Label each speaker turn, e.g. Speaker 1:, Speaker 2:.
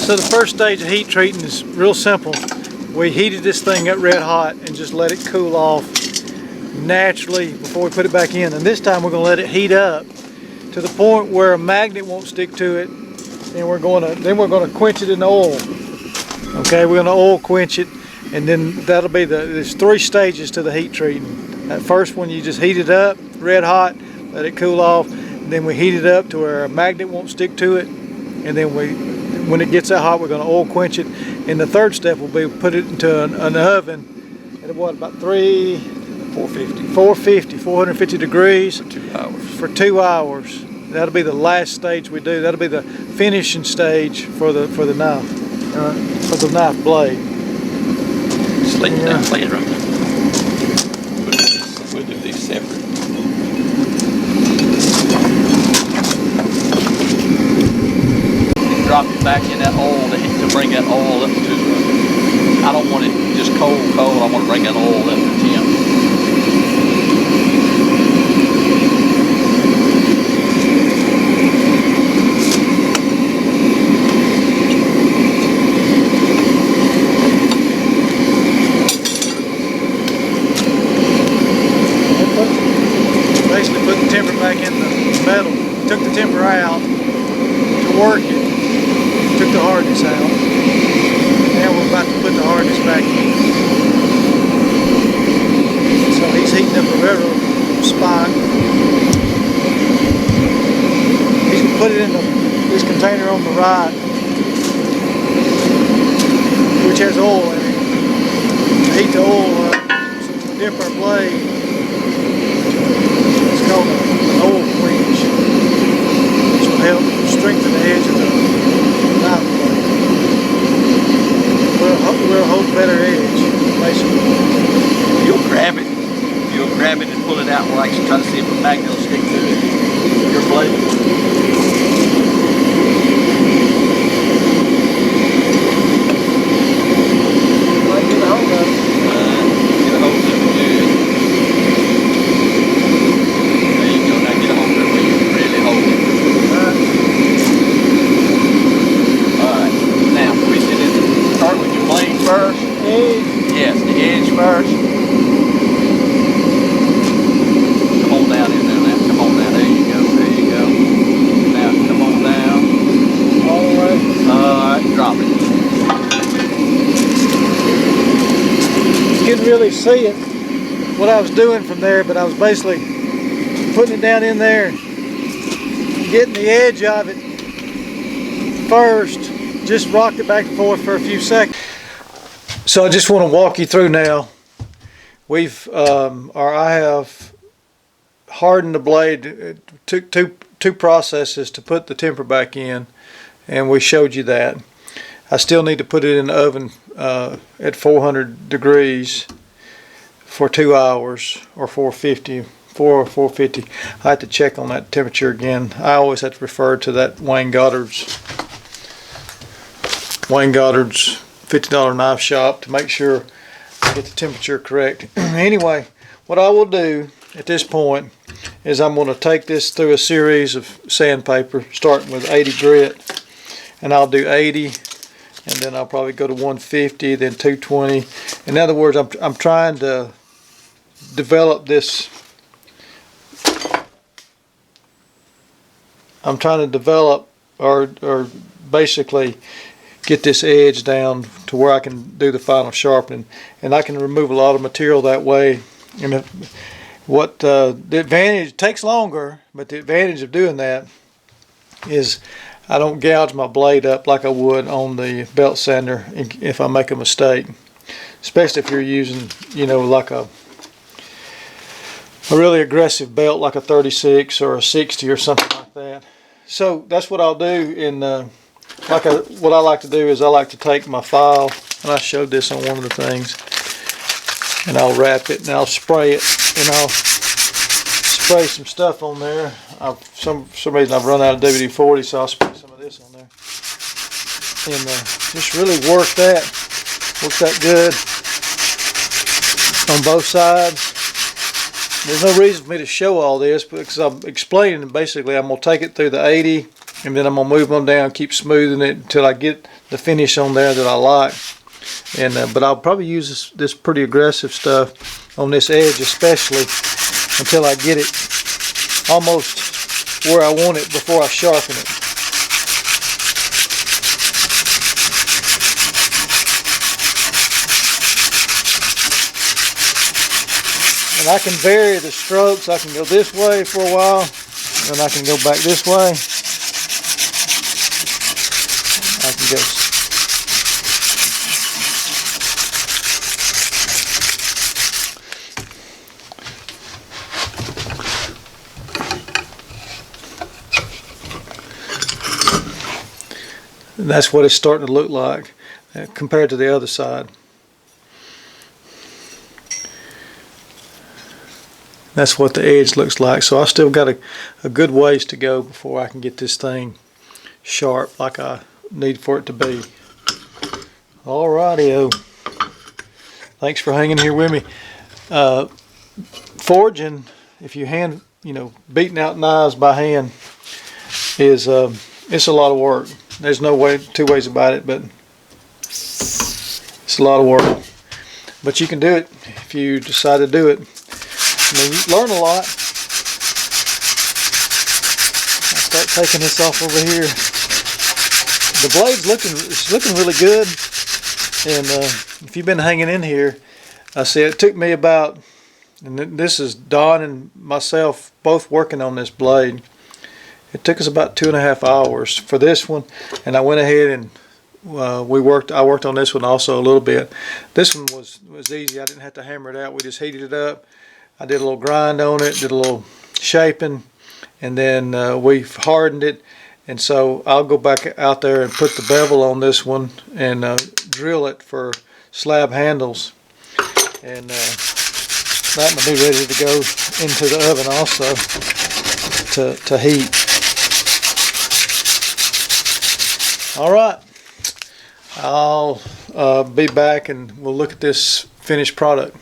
Speaker 1: So the first stage of heat treating is real simple. We heated this thing up red hot and just let it cool off naturally before we put it back in. And this time we're going to let it heat up to the point where a magnet won't stick to it. And we're going to quench it in oil. Okay, we're going to oil quench it, and then that'll be there's 3 stages to the heat treating. That first one, you just heat it up red hot, let it cool off. Then we heat it up to where a magnet won't stick to it, and then when it gets that hot, we're going to oil quench it. And the third step will be put it into an oven at what, about 450 degrees for 2 hours. That'll be the last stage we do. That'll be the finishing stage for the knife, for the knife blade.
Speaker 2: Just lay it down, lay it right there. We'll do these separate. Drop it back in that oil to bring that oil up to, I don't want it just cold, I want to bring that oil up to temp.
Speaker 1: Basically put the temper back in the metal. Took the temper out to work it. Took the hardness out. Now we're about to put the hardness back in. So he's heating up a railroad spot. He's going to put it in this container on the right, which has oil in it. Heat the oil up, so we dip our blade. It's called an oil quench. This will help strengthen the edge of the knife blade. We'll hold better edge, basically.
Speaker 2: You'll grab it and pull it out like try to see if a magnet will stick to it. Your blade.
Speaker 1: Might get a hold of it.
Speaker 2: Get a hold of it good. There you go. Now get a hold of it where you can really hold it. Alright. Now twist it in. Start with your blade first.
Speaker 1: Edge.
Speaker 2: Yes, the edge first. Come on down in there now. Come on down. There you go. There you go. Now come on down.
Speaker 1: All the way.
Speaker 2: Alright, drop it.
Speaker 1: You couldn't really see it, what I was doing from there, but I was basically putting it down in there, getting the edge of it first, just rocked it back and forth for a few seconds. So I just want to walk you through now. I have hardened the blade. It took two processes to put the temper back in, and we showed you that. I still need to put it in the oven at 400 degrees for 2 hours, or 450 or 450. I have to check on that temperature again. I always have to refer to that Wayne Goddard's $50 knife shop to make sure I get the temperature correct. Anyway, what I will do at this point is I'm going to take this through a series of sandpaper, starting with 80 grit, and I'll do 80, and then I'll probably go to 150, then 220. In other words, I'm trying to develop this. I'm trying to develop or basically get this edge down to where I can do the final sharpening, and I can remove a lot of material that way. And the advantage, it takes longer, but the advantage of doing that is I don't gouge my blade up like I would on the belt sander if I make a mistake, especially if you're using, like a really aggressive belt like a 36 or a 60 or something like that. So that's what I'll do. What I like to do is I like to take my file, and I showed this on one of the things, and I'll wrap it and I'll spray it, and I'll spray some stuff on there. For some reason I've run out of WD-40, so I'll spray some of this on there, and just really work that good on both sides. There's no reason for me to show all this because I'm explaining. Basically, I'm going to take it through the 80 and then I'm gonna move them down, keep smoothing it until I get the finish on there that I like. And but I'll probably use this pretty aggressive stuff on this edge, especially until I get it almost where I want it before I sharpen it. And I can vary the strokes. I can go this way for a while, and I can go back this way. I can go. And that's what it's starting to look like compared to the other side. That's what the edge looks like. So I still got a good ways to go before I can get this thing sharp like I need for it to be. Alrighty-o. Thanks for hanging here with me. Forging, if you beating out knives by hand is it's a lot of work. There's no two ways about it, but it's a lot of work. But you can do it if you decide to do it. You learn a lot. I'll start taking this off over here. The blade's looking really good. And if you've been hanging in here, I see it took me about, and this is Don and myself both working on this blade. It took us about 2.5 hours for this one, and I went ahead and I worked on this one also a little bit. This one was easy. I didn't have to hammer it out. We just heated it up. I did a little grind on it, did a little shaping, and then we hardened it. And so I'll go back out there and put the bevel on this one and drill it for slab handles. And that will be ready to go into the oven also to heat. Alright, I'll be back and we'll look at this finished product.